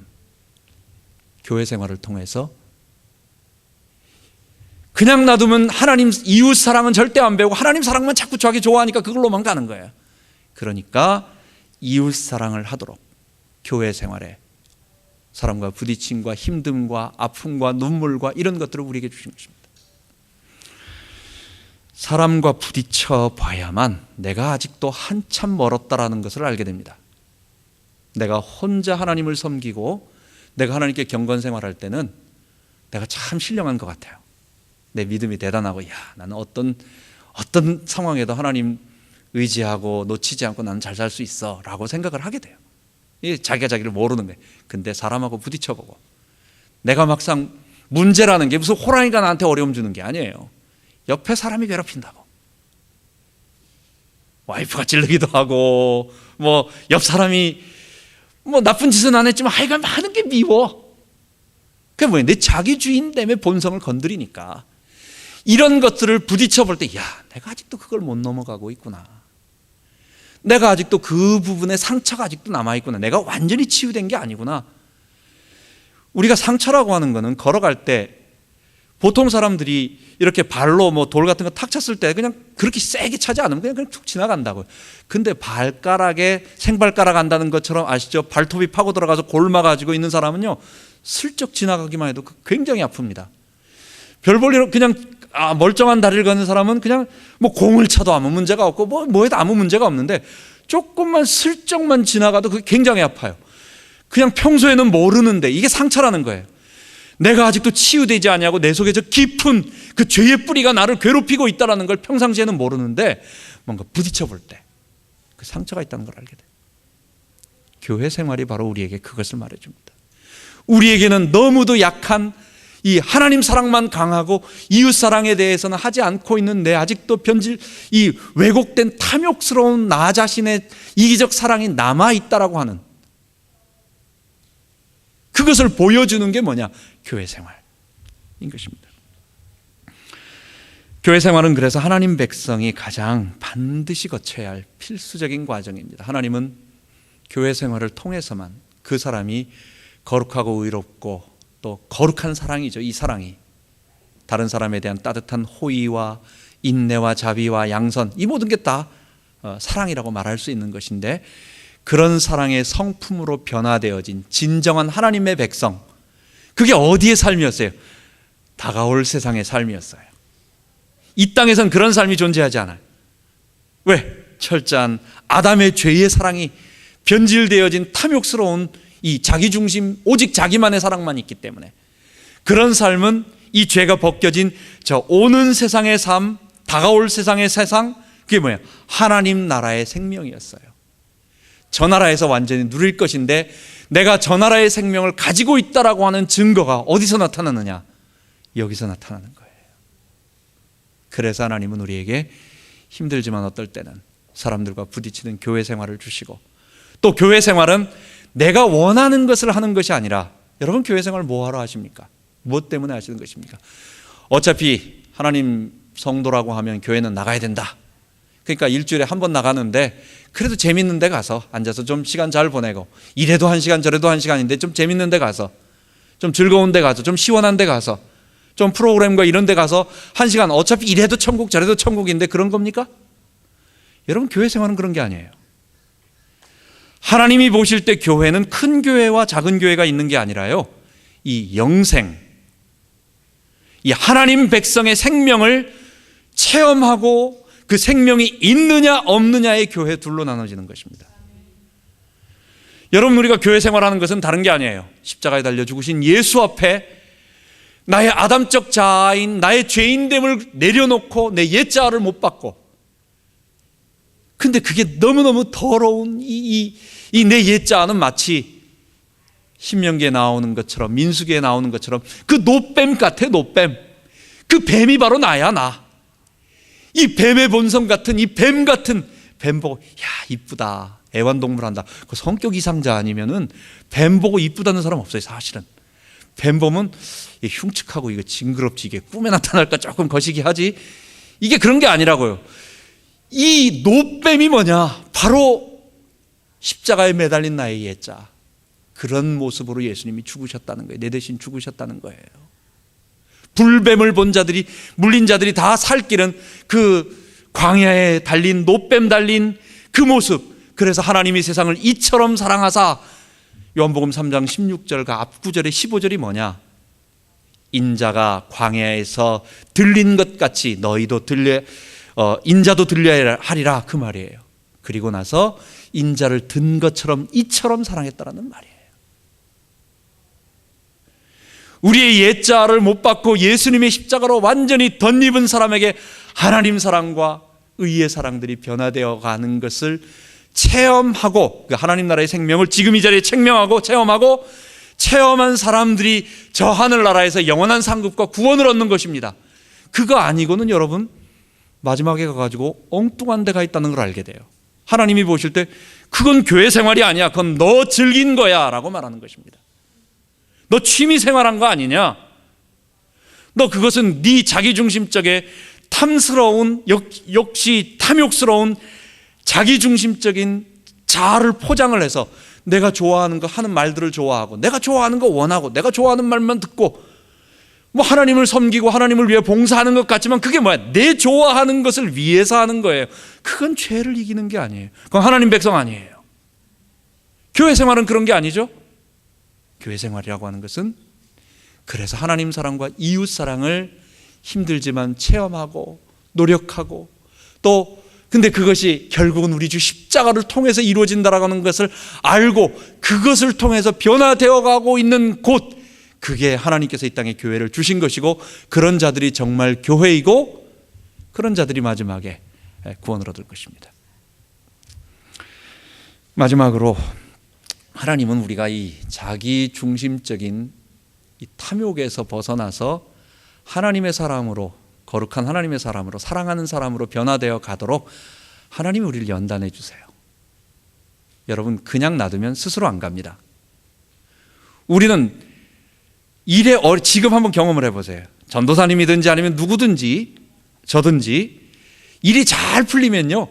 교회 생활을 통해서 그냥 놔두면 하나님 이웃 사랑은 절대 안 배우고 하나님 사랑만 자꾸 자기 좋아하니까 그걸로만 가는 거예요. 그러니까 이웃 사랑을 하도록 교회 생활에 사람과 부딪힘과 힘듦과 아픔과 눈물과 이런 것들을 우리에게 주신 것입니다. 사람과 부딪혀 봐야만 내가 아직도 한참 멀었다라는 것을 알게 됩니다. 내가 혼자 하나님을 섬기고 내가 하나님께 경건 생활할 때는 내가 참 신령한 것 같아요. 내 믿음이 대단하고 나는 어떤 상황에도 하나님 의지하고 놓치지 않고 나는 잘 살 수 있어 라고 생각을 하게 돼요. 자기가 자기를 모르는 거예요. 근데 사람하고 부딪혀보고 내가 막상 문제라는 게 무슨 호랑이가 나한테 어려움 주는 게 아니에요. 옆에 사람이 괴롭힌다고. 와이프가 찔르기도 하고 뭐 옆 사람이 뭐 나쁜 짓은 안 했지만 하여간 하는 게 미워. 그게 뭐예요? 내 자기 주인됨의 본성을 건드리니까. 이런 것들을 부딪혀 볼 때 내가 아직도 그걸 못 넘어가고 있구나. 내가 아직도 그 부분에 상처가 아직도 남아있구나. 내가 완전히 치유된 게 아니구나. 우리가 상처라고 하는 거는 걸어갈 때 보통 사람들이 이렇게 발로 뭐 돌 같은 거 탁 쳤을 때 그냥 그렇게 세게 차지 않으면 그냥 툭 지나간다고요. 근데 발가락에 생발가락 한다는 것처럼 아시죠? 발톱이 파고 들어가서 골마 가지고 있는 사람은요 슬쩍 지나가기만 해도 굉장히 아픕니다. 별 볼 일 그냥 멀쩡한 다리를 걷는 사람은 그냥 뭐 공을 차도 아무 문제가 없고 뭐 해도 아무 문제가 없는데 조금만 슬쩍만 지나가도 그게 굉장히 아파요. 그냥 평소에는 모르는데 이게 상처라는 거예요. 내가 아직도 치유되지 않냐고 내 속에 저 깊은 그 죄의 뿌리가 나를 괴롭히고 있다는 걸 평상시에는 모르는데 뭔가 부딪혀 볼 때 그 상처가 있다는 걸 알게 돼요. 교회 생활이 바로 우리에게 그것을 말해줍니다. 우리에게는 너무도 약한 이 하나님 사랑만 강하고 이웃 사랑에 대해서는 하지 않고 있는 내 아직도 이 왜곡된 탐욕스러운 나 자신의 이기적 사랑이 남아있다라고 하는 그것을 보여주는 게 뭐냐? 교회 생활. 것입니다. 교회 생활은 그래서 하나님 백성이 가장 반드시 거쳐야 할 필수적인 과정입니다. 하나님은 교회 생활을 통해서만 그 사람이 거룩하고 의롭고 또 거룩한 사랑이죠. 이 사랑이 다른 사람에 대한 따뜻한 호의와 인내와 자비와 양선, 이 모든 게 다 사랑이라고 말할 수 있는 것인데, 그런 사랑의 성품으로 변화되어진 진정한 하나님의 백성, 그게 어디의 삶이었어요? 다가올 세상의 삶이었어요. 이 땅에선 그런 삶이 존재하지 않아요. 왜? 철저한 아담의 죄의 사랑이 변질되어진 탐욕스러운 이 자기중심, 오직 자기만의 사랑만 있기 때문에, 그런 삶은 이 죄가 벗겨진 저 오는 세상의 삶, 다가올 세상의 세상, 그게 뭐예요? 하나님 나라의 생명이었어요. 저 나라에서 완전히 누릴 것인데, 내가 저 나라의 생명을 가지고 있다라고 하는 증거가 어디서 나타나느냐? 여기서 나타나는 거예요. 그래서 하나님은 우리에게 힘들지만 어떨 때는 사람들과 부딪히는 교회 생활을 주시고, 또 교회 생활은 내가 원하는 것을 하는 것이 아니라, 여러분 교회 생활을 뭐하러 하십니까? 무엇 때문에 하시는 것입니까? 어차피 하나님 성도라고 하면 교회는 나가야 된다. 그러니까 일주일에 한 번 나가는데 그래도 재밌는 데 가서 앉아서 좀 시간 잘 보내고, 이래도 1시간 저래도 1시간인데 좀 재밌는 데 가서, 좀 즐거운 데 가서, 좀 시원한 데 가서, 좀 프로그램과 이런 데 가서 1시간, 어차피 이래도 천국 저래도 천국인데 그런 겁니까? 여러분 교회 생활은 그런 게 아니에요. 하나님이 보실 때 교회는 큰 교회와 작은 교회가 있는 게 아니라요, 이 영생, 이 하나님 백성의 생명을 체험하고 그 생명이 있느냐 없느냐의 교회 둘로 나눠지는 것입니다. 여러분, 우리가 교회 생활하는 것은 다른 게 아니에요. 십자가에 달려 죽으신 예수 앞에 나의 아담적 자아인 나의 죄인됨을 내려놓고 내 옛자아를 못 받고, 근데 그게 너무너무 더러운 이 내 옛자아는 마치 신명기에 나오는 것처럼, 민수기에 나오는 것처럼 그 노뱀 같아. 노뱀. 그 뱀이 바로 나야. 나. 이 뱀의 본성 같은, 이 뱀 같은 뱀 보고 야 이쁘다, 애완동물 한다. 그 성격 이상자 아니면은 뱀 보고 이쁘다는 사람 없어요. 사실은 뱀 보면 흉측하고 이거 징그럽지, 이게 꿈에 나타날까 조금 거시기 하지, 이게 그런 게 아니라고요. 이 노뱀이 뭐냐? 바로 십자가에 매달린 나의 옛자, 그런 모습으로 예수님이 죽으셨다는 거예요. 내 대신 죽으셨다는 거예요. 불뱀을 본 자들이, 물린 자들이 다 살 길은 그 광야에 달린, 노뱀 달린 그 모습. 그래서 하나님이 세상을 이처럼 사랑하사, 요한복음 3장 16절과 앞구절의 15절이 뭐냐? 인자가 광야에서 들린 것 같이 너희도 인자도 들려야 하리라, 그 말이에요. 그리고 나서 인자를 든 것처럼 이처럼 사랑했다라는 말이에요. 우리의 옛자를 못 받고 예수님의 십자가로 완전히 덧입은 사람에게 하나님 사랑과 의의 사랑들이 변화되어 가는 것을 체험하고, 그 하나님 나라의 생명을 지금 이 자리에 체험하고 체험한 사람들이 저 하늘나라에서 영원한 상급과 구원을 얻는 것입니다. 그거 아니고는 여러분 마지막에 가가지고 엉뚱한 데가 있다는 걸 알게 돼요. 하나님이 보실 때 그건 교회 생활이 아니야, 그건 너 즐긴 거야 라고 말하는 것입니다. 너 취미 생활한 거 아니냐? 너 그것은 네 자기중심적인 탐스러운, 역시 탐욕스러운 자기중심적인 자아를 포장을 해서 내가 좋아하는 거 하는 말들을 좋아하고, 내가 좋아하는 거 원하고, 내가 좋아하는 말만 듣고, 뭐 하나님을 섬기고 하나님을 위해 봉사하는 것 같지만 그게 뭐야? 내 좋아하는 것을 위해서 하는 거예요. 그건 죄를 이기는 게 아니에요. 그건 하나님 백성 아니에요. 교회 생활은 그런 게 아니죠. 교회 생활이라고 하는 것은 그래서 하나님 사랑과 이웃 사랑을 힘들지만 체험하고 노력하고, 또 근데 그것이 결국은 우리 주 십자가를 통해서 이루어진다라고 하는 것을 알고 그것을 통해서 변화되어 가고 있는 곳, 그게 하나님께서 이 땅에 교회를 주신 것이고, 그런 자들이 정말 교회이고 그런 자들이 마지막에 구원을 얻을 것입니다. 마지막으로 하나님은 우리가 이 자기중심적인 이 탐욕에서 벗어나서 하나님의 사람으로, 거룩한 하나님의 사람으로, 사랑하는 사람으로 변화되어 가도록 하나님이 우리를 연단해 주세요. 여러분 그냥 놔두면 스스로 안 갑니다. 우리는 지금 한번 경험을 해보세요. 전도사님이든지 아니면 누구든지 저든지 일이 잘 풀리면요,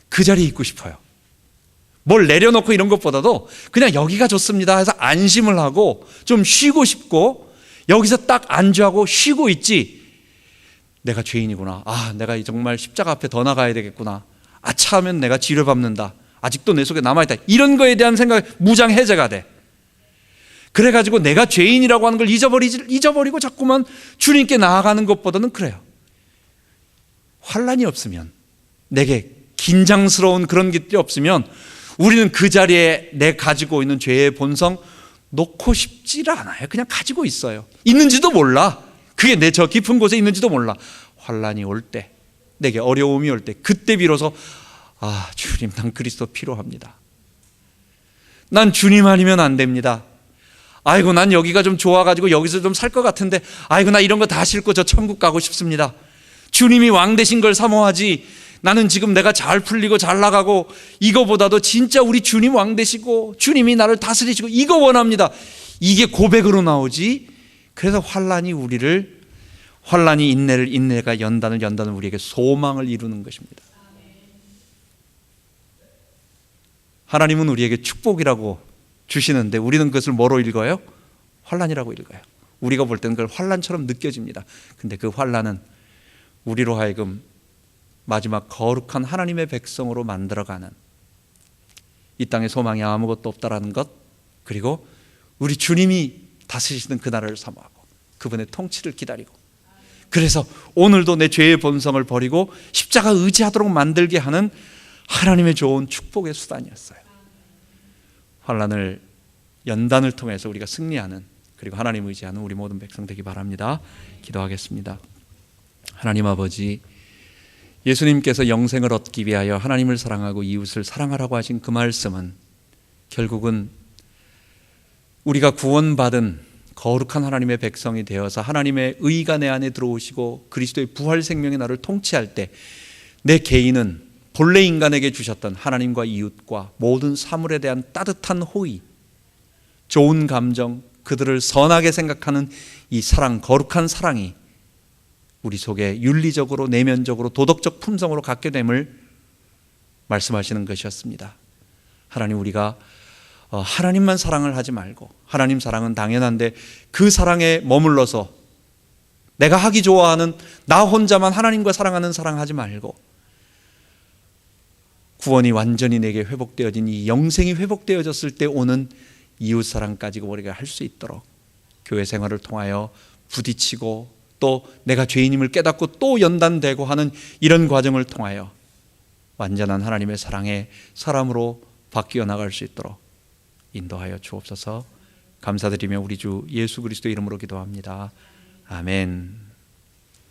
그 자리에 있고 싶어요. 뭘 내려놓고 이런 것보다도 그냥 여기가 좋습니다 해서 안심을 하고 좀 쉬고 싶고, 여기서 딱 안주하고 쉬고 있지, 내가 죄인이구나, 내가 정말 십자가 앞에 더 나가야 되겠구나, 아차하면 내가 지뢰밟는다, 아직도 내 속에 남아있다, 이런 거에 대한 생각이 무장해제가 돼. 그래가지고 내가 죄인이라고 하는 걸 잊어버리고 자꾸만 주님께 나아가는 것보다는 그래요. 환난이 없으면, 내게 긴장스러운 그런 것들이 없으면 우리는 그 자리에 내 가지고 있는 죄의 본성 놓고 싶지를 않아요. 그냥 가지고 있어요. 있는지도 몰라. 그게 내 저 깊은 곳에 있는지도 몰라. 환난이 올 때, 내게 어려움이 올 때, 그때 비로소 주님, 난 그리스도 필요합니다. 난 주님 아니면 안 됩니다. 아이고, 난 여기가 좀 좋아가지고 여기서 좀 살 것 같은데, 아이고, 나 이런 거 다 싫고 저 천국 가고 싶습니다. 주님이 왕 되신 걸 사모하지, 나는 지금 내가 잘 풀리고 잘 나가고 이거보다도 진짜 우리 주님 왕 되시고 주님이 나를 다스리시고 이거 원합니다. 이게 고백으로 나오지. 그래서 환난이 인내를, 인내가 연단을 우리에게 소망을 이루는 것입니다. 하나님은 우리에게 축복이라고 주시는데 우리는 그것을 뭐로 읽어요? 환난이라고 읽어요. 우리가 볼 때는 그걸 환난처럼 느껴집니다. 근데 그 환난은 우리로 하여금 마지막 거룩한 하나님의 백성으로 만들어가는, 이 땅에 소망이 아무것도 없다라는 것, 그리고 우리 주님이 다스리시는 그날을 사모하고 그분의 통치를 기다리고, 그래서 오늘도 내 죄의 본성을 버리고 십자가 의지하도록 만들게 하는 하나님의 좋은 축복의 수단이었어요. 환난을, 연단을 통해서 우리가 승리하는, 그리고 하나님 의지하는 우리 모든 백성 되기 바랍니다. 기도하겠습니다. 하나님 아버지, 예수님께서 영생을 얻기 위하여 하나님을 사랑하고 이웃을 사랑하라고 하신 그 말씀은 결국은 우리가 구원받은 거룩한 하나님의 백성이 되어서 하나님의 의가 내 안에 들어오시고 그리스도의 부활 생명이 나를 통치할 때, 내 개인은 본래 인간에게 주셨던 하나님과 이웃과 모든 사물에 대한 따뜻한 호의, 좋은 감정, 그들을 선하게 생각하는 이 사랑, 거룩한 사랑이 우리 속에 윤리적으로, 내면적으로, 도덕적 품성으로 갖게 됨을 말씀하시는 것이었습니다. 하나님, 우리가 하나님만 사랑을 하지 말고, 하나님 사랑은 당연한데 그 사랑에 머물러서 내가 하기 좋아하는 나 혼자만 하나님과 사랑하는 사랑하지 말고, 구원이 완전히 내게 회복되어진 이 영생이 회복되어졌을 때 오는 이웃사랑까지 우리가 할 수 있도록 교회 생활을 통하여 부딪히고 또 내가 죄인임을 깨닫고 또 연단되고 하는 이런 과정을 통하여 완전한 하나님의 사랑의 사람으로 바뀌어 나갈 수 있도록 인도하여 주옵소서. 감사드리며 우리 주 예수 그리스도의 이름으로 기도합니다. 아멘.